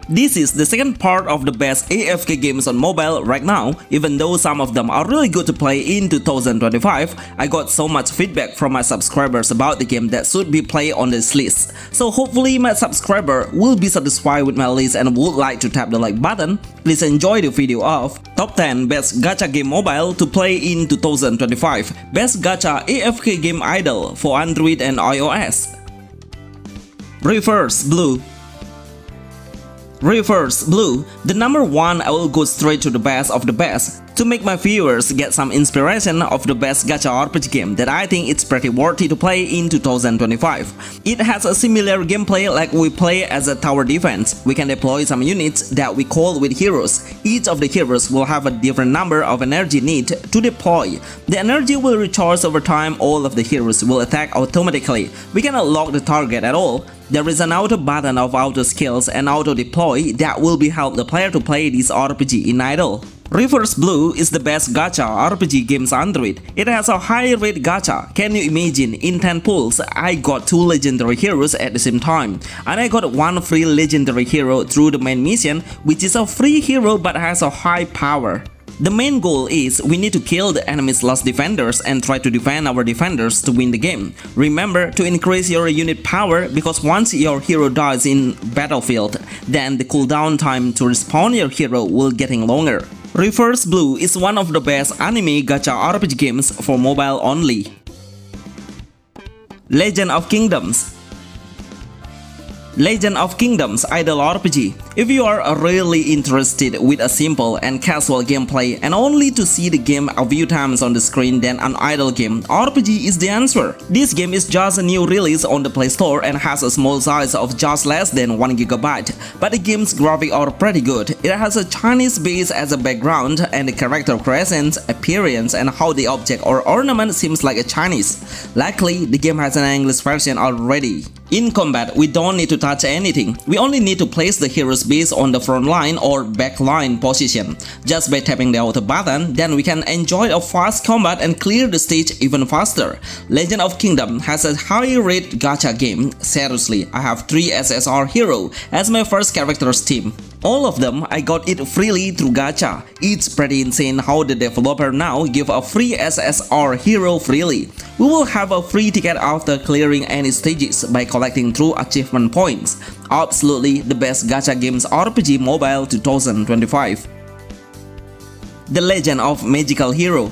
This is the second part of the best AFK games on mobile right now. Even though some of them are really good to play in 2025, I got so much feedback from my subscribers about the game that should be played on this list. So hopefully my subscriber will be satisfied with my list and would like to tap the like button. Please enjoy the video of Top 10 Best Gacha Game Mobile to play in 2025. Best Gacha AFK Game Idle for Android and iOS. Reverse Blue. Reverse Blue, the number one. I will go straight to the best of the best to make my viewers get some inspiration of the best Gacha RPG game that I think it's pretty worthy to play in 2025. It has a similar gameplay like we play as a tower defense. We can deploy some units that we call with heroes. Each of the heroes will have a different number of energy need to deploy. The energy will recharge over time. All of the heroes will attack automatically. We cannot lock the target at all. There is an auto button of auto skills and auto deploy that will be help the player to play this RPG in idle. Reverse Blue is the best Gacha RPG games Android. It has a high rate gacha. Can you imagine, in 10 pulls, I got 2 legendary heroes at the same time. And I got 1 free legendary hero through the main mission, which is a free hero but has a high power. The main goal is we need to kill the enemy's last defenders and try to defend our defenders to win the game. Remember to increase your unit power because once your hero dies in battlefield, then the cooldown time to respawn your hero will getting longer. Reverse Blue is one of the best anime gacha RPG games for mobile only. Legend of Kingdoms. Legend of Kingdoms Idle RPG. If you are really interested with a simple and casual gameplay and only to see the game a few times on the screen, then an idle game RPG is the answer. This game is just a new release on the Play Store and has a small size of just less than 1 GB, but the game's graphics are pretty good. It has a Chinese base as a background and the character presence, appearance and how the object or ornament seems like a Chinese. Luckily, the game has an English version already. In combat, we don't need to touch anything. We only need to place the hero's base on the front line or back line position. Just by tapping the auto button, then we can enjoy a fast combat and clear the stage even faster. Legend of Kingdom has a high rate gacha game. Seriously, I have 3 SSR hero as my first character's team. All of them I got it freely through gacha. It's pretty insane how the developer now give a free SSR hero freely. We will have a free ticket after clearing any stages by collecting through achievement points. Absolutely the best gacha games RPG mobile 2025. The Legend of Magical Hero.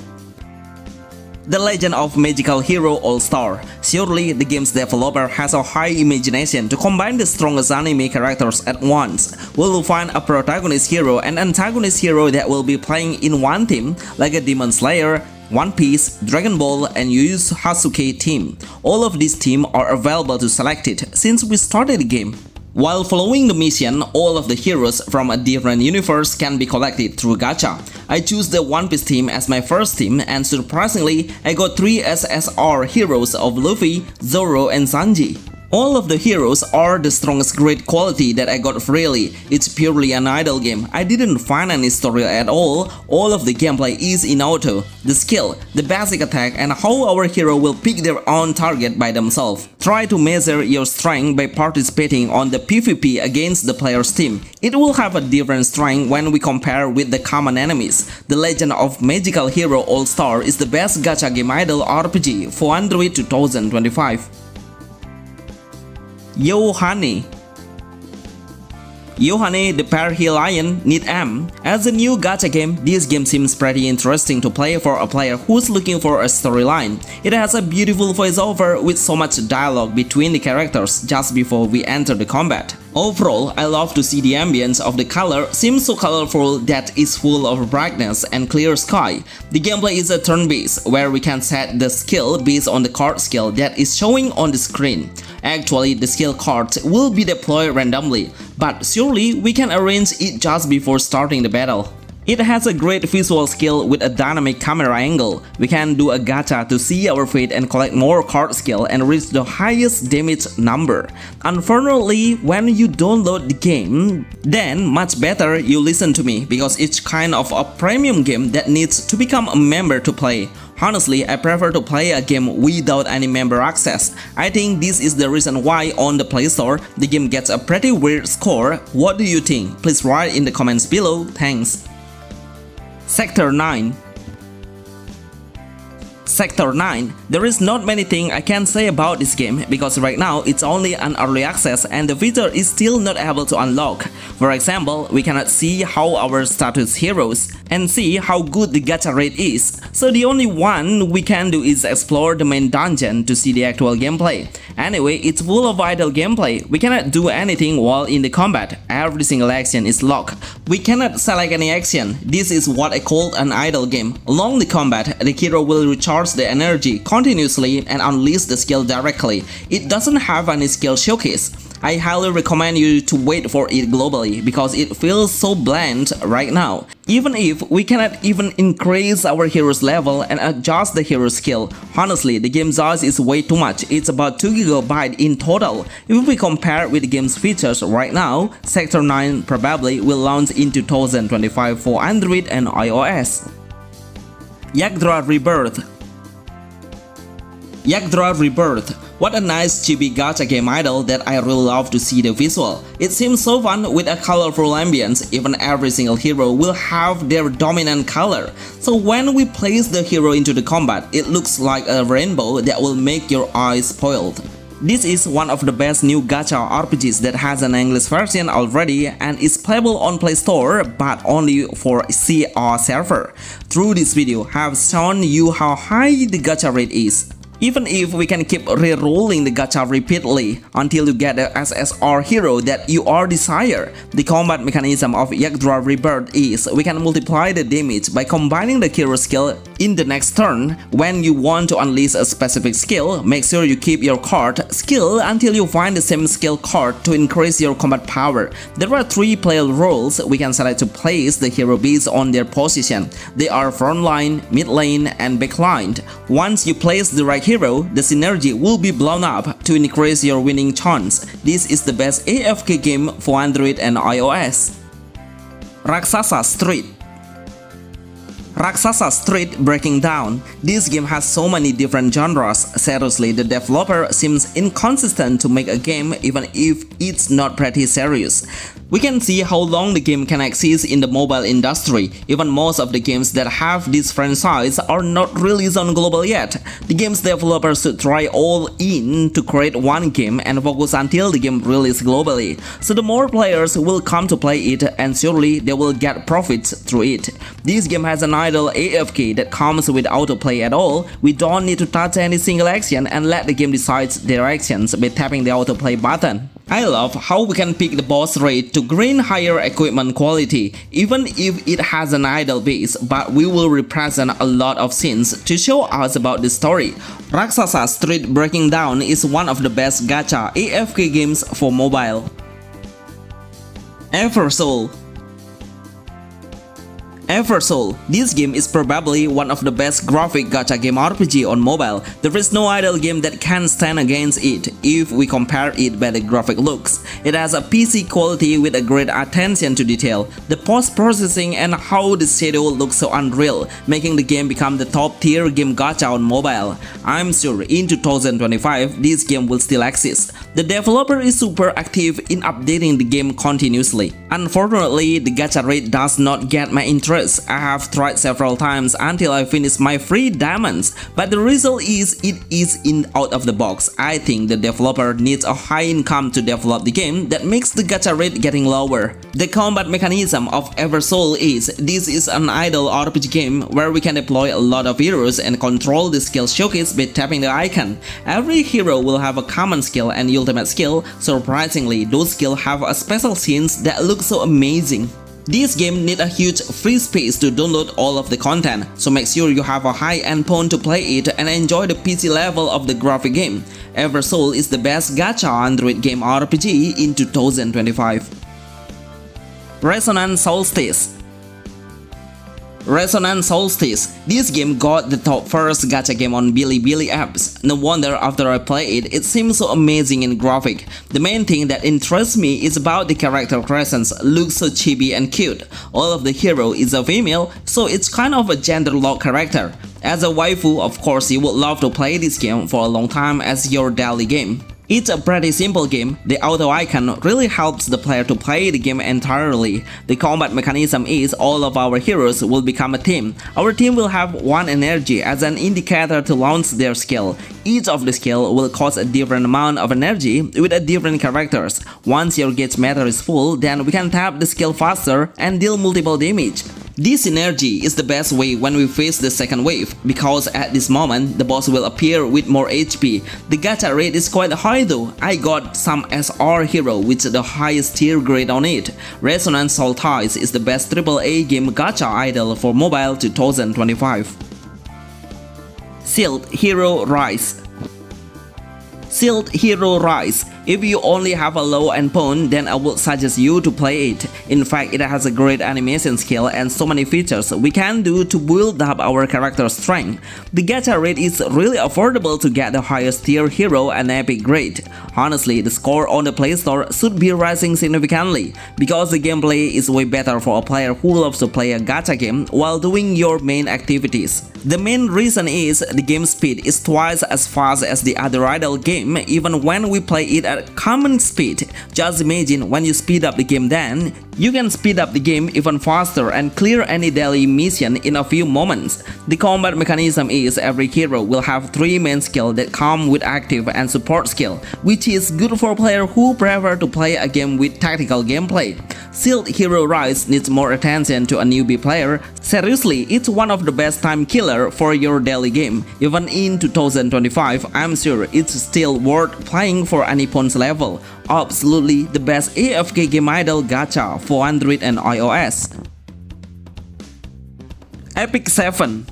The Legend of Magical Hero All-Star. Surely the game's developer has a high imagination to combine the strongest anime characters at once. We will find a protagonist hero and antagonist hero that will be playing in one team, like a Demon Slayer, One Piece, Dragon Ball and Yu Yu Hakusho team. All of these teams are available to select it since we started the game. While following the mission, all of the heroes from a different universe can be collected through gacha. I choose the One Piece team as my first team and surprisingly, I got 3 SSR heroes of Luffy, Zoro and Sanji. All of the heroes are the strongest grade quality that I got freely. It's purely an idle game. I didn't find any story at all. All of the gameplay is in auto. The skill, the basic attack and how our hero will pick their own target by themselves. Try to measure your strength by participating on the PvP against the player's team. It will have a different strength when we compare with the common enemies. The Legend of Magical Hero All-Star is the best gacha game idle RPG for Android 2025. Yohane. Yohane the Perihelion Need M. As a new gacha game, this game seems pretty interesting to play for a player who's looking for a storyline. It has a beautiful voiceover with so much dialogue between the characters just before we enter the combat. Overall, I love to see the ambience of the color seems so colorful that it's full of brightness and clear sky. The gameplay is a turn-based where we can set the skill based on the card skill that is showing on the screen. Actually, the skill cards will be deployed randomly, but surely we can arrange it just before starting the battle. It has a great visual skill with a dynamic camera angle. We can do a gacha to see our fate and collect more card skill and reach the highest damage number. Unfortunately, when you download the game, then much better you listen to me because it's kind of a premium game that needs to become a member to play. Honestly, I prefer to play a game without any member access. I think this is the reason why on the Play Store, the game gets a pretty weird score. What do you think? Please write in the comments below. Thanks. Sector 9. Sector 9. There is not many things I can say about this game because right now it's only an early access and the feature is still not able to unlock. For example, we cannot see how our status heroes and see how good the gacha rate is. So the only one we can do is explore the main dungeon to see the actual gameplay. Anyway, it's full of idle gameplay. We cannot do anything while in the combat. Every single action is locked. We cannot select any action. This is what I call an idle game. Along the combat, the hero will recharge the energy continuously and unleash the skill directly. It doesn't have any skill showcase. I highly recommend you to wait for it globally because it feels so bland right now. Even if we cannot even increase our hero's level and adjust the hero's skill, honestly, the game size is way too much. It's about 2 GB in total. If we compare with the game's features right now, Sector 9 probably will launch in 2025 for Android and iOS. Gacha Rebirth. Gacha Rebirth. What a nice chibi gacha game idol that I really love to see the visual. It seems so fun with a colorful ambience. Even every single hero will have their dominant color. So when we place the hero into the combat, it looks like a rainbow that will make your eyes spoiled. This is one of the best new gacha RPGs that has an English version already and is playable on Play Store but only for CR server. Through this video, I have shown you how high the gacha rate is. Even if we can keep re-rolling the gacha repeatedly until you get the SSR hero that you are desire, the combat mechanism of Gacha Rebirth is we can multiply the damage by combining the hero skill in the next turn. When you want to unleash a specific skill, make sure you keep your card skill until you find the same skill card to increase your combat power. There are 3 player roles we can select to place the hero based on their position. They are front line, mid lane, and back line. Once you place the right hero, the synergy will be blown up to increase your winning chance. This is the best AFK game for Android and iOS. Raksasa Street. Raksasa Street Breaking Down. This game has so many different genres. Seriously, the developer seems inconsistent to make a game even if it's not pretty serious. We can see how long the game can exist in the mobile industry. Even most of the games that have this franchise are not released on global yet. The game's developers should try all in to create one game and focus until the game releases globally. So the more players will come to play it and surely they will get profits through it. This game has an idle AFK that comes with autoplay at all. We don't need to touch any single action and let the game decide their actions by tapping the autoplay button. I love how we can pick the boss rate to gain higher equipment quality, even if it has an idle base, but we will represent a lot of scenes to show us about the story. Raksasa Street Breaking Down is one of the best gacha AFK games for mobile. Eversoul. Eversoul. This game is probably one of the best graphic gacha game RPG on mobile. There is no idle game that can stand against it if we compare it by the graphic looks. It has a PC quality with a great attention to detail. The post-processing and how the shadow looks so unreal, making the game become the top tier game gacha on mobile. I'm sure in 2025 this game will still exist. The developer is super active in updating the game continuously. Unfortunately, the gacha rate does not get my interest. I have tried several times until I finish my free diamonds, but the result is it is in out of the box. I think the developer needs a high income to develop the game that makes the gacha rate getting lower. The combat mechanism of Eversoul is this is an idle RPG game where we can deploy a lot of heroes and control the skill showcase by tapping the icon. Every hero will have a common skill and ultimate skill. Surprisingly, those skills have a special scenes that look so amazing. This game needs a huge free space to download all of the content, so make sure you have a high-end phone to play it and enjoy the PC level of the graphic game. Eversoul is the best gacha Android game RPG in 2025. Resonance Solstice. Resonance Solstice. This game got the top first gacha game on Bilibili apps. No wonder after I play it, it seems so amazing in graphic. The main thing that interests me is about the character creations. Looks so chibi and cute. All of the hero is a female, so it's kind of a gender-locked character. As a waifu, of course you would love to play this game for a long time as your daily game. It's a pretty simple game. The auto icon really helps the player to play the game entirely. The combat mechanism is all of our heroes will become a team. Our team will have one energy as an indicator to launch their skill. Each of the skill will cost a different amount of energy with a different characters. Once your gauge meter is full, then we can tap the skill faster and deal multiple damage. This synergy is the best way when we face the second wave, because at this moment the boss will appear with more HP. The gacha rate is quite high though. I got some SR hero with the highest tier grade on it. Resonance Soul Ties is the best AAA game gacha idol for mobile 2025. Shield Hero Rise. Shield Hero Rise. If you only have a low endpoint, then I would suggest you to play it. In fact, it has a great animation skill and so many features we can do to build up our character strength. The gacha rate is really affordable to get the highest tier hero and epic grade. Honestly, the score on the Play Store should be rising significantly, because the gameplay is way better for a player who loves to play a gacha game while doing your main activities. The main reason is the game speed is twice as fast as the other idle game even when we play it at common speed. Just imagine when you speed up the game, then you can speed up the game even faster and clear any daily mission in a few moments. The combat mechanism is every hero will have 3 main skills that come with active and support skill, which is good for players who prefer to play a game with tactical gameplay. Shield Hero Rise needs more attention to a newbie player. Seriously, it's one of the best time killer for your daily game. Even in 2025, I'm sure it's still worth playing for any points level. Absolutely the best AFK game idol gacha for Android and iOS. Epic 7.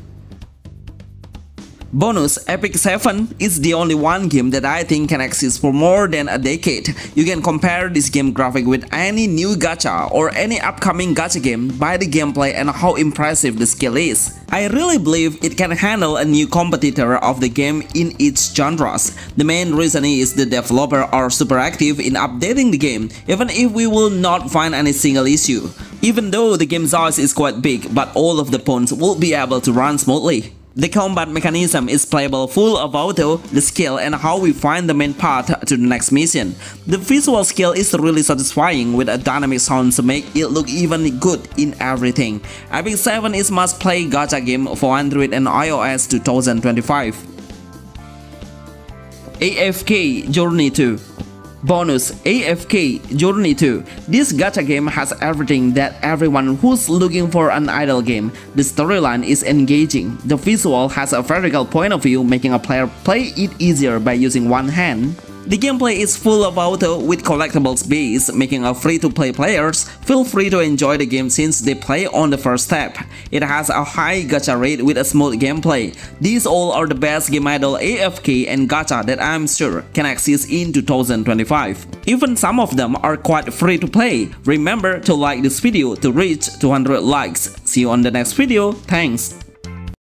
Bonus, Epic 7 is the only one game that I think can exist for more than a decade. You can compare this game graphic with any new gacha or any upcoming gacha game by the gameplay and how impressive the skill is. I really believe it can handle a new competitor of the game in its genres. The main reason is the developers are super active in updating the game, even if we will not find any single issue. Even though the game size is quite big, but all of the points will be able to run smoothly. The combat mechanism is playable full of auto, the skill, and how we find the main path to the next mission. The visual skill is really satisfying with a dynamic sound to make it look even good in everything. Epic 7 is must-play gacha game for Android and iOS 2025. AFK Journey 2. Bonus, AFK Journey 2. This gacha game has everything that everyone who's looking for an idle game. The storyline is engaging. The visual has a vertical point of view, making a player play it easier by using one hand. The gameplay is full of auto with collectibles base, making a free-to-play players feel free to enjoy the game since they play on the first step. It has a high gacha rate with a smooth gameplay. These all are the best game idol AFK and gacha that I'm sure can exist in 2025. Even some of them are quite free to play. Remember to like this video to reach 200 likes. See you on the next video. Thanks.